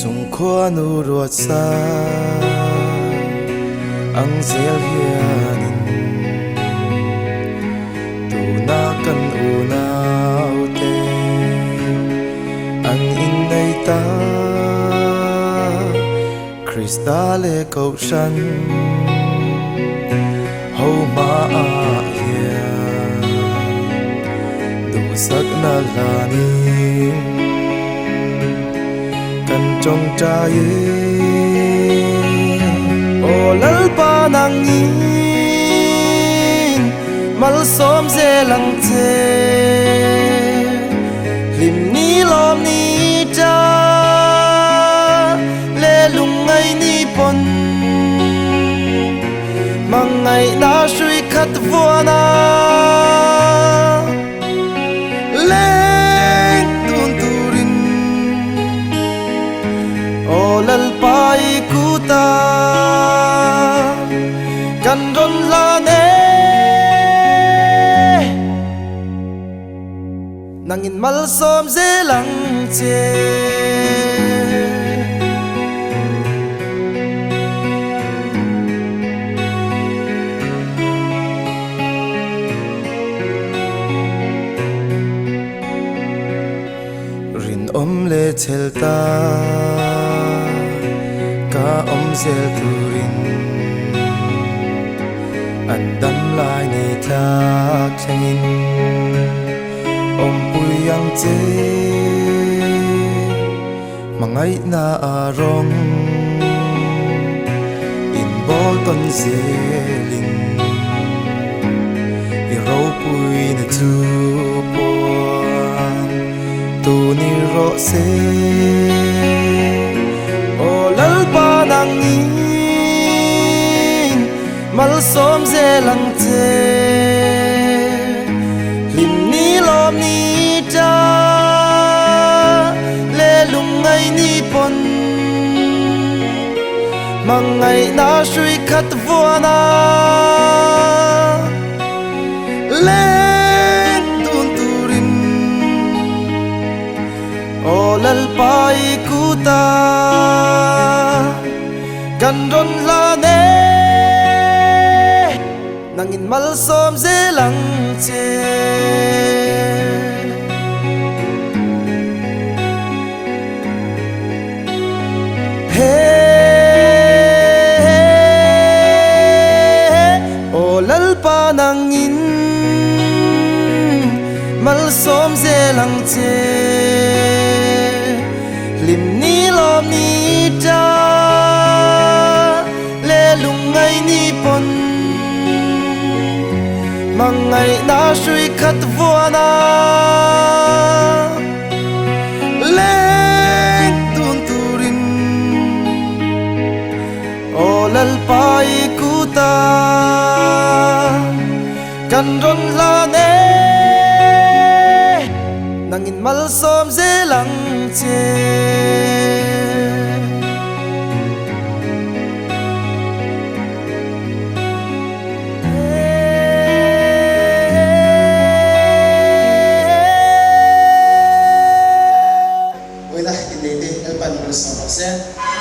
chung khua nu ruột xa ang zel hianin tu na kan u nau te an in nei ta Krista le câu shan hầu ma a hian du sắc na la ni kan trong cha ye o lal pa nang in mal som ze lang che lim ni lom ni cha le lung ngai ni pon mang ngai na shui khat vo na leng tun turin o lal pai kuta kan ron la ne nangin mal som ze lang che om le chel ta ka om zel turin an dam lai ni thak thengin om puyang che mangai na arong in bol ton zelin i ro pui na tu tu ni ro se o lal pa nang in mal som ze lang che lim ni lom ni cha le lung ngai ni pon mang ngai na shui khat vo na o lal pai kuta kan ron la ne nangin mal som ze lang che he o lal pa nangin mal som ze lang che lim ni lom ni cha le lung ngai ni pon mang ngai na shui khat vo na leng tun turin o lal pai kuta kan ron la ne nangin mal som ze lang che Wala hindi el pan bros na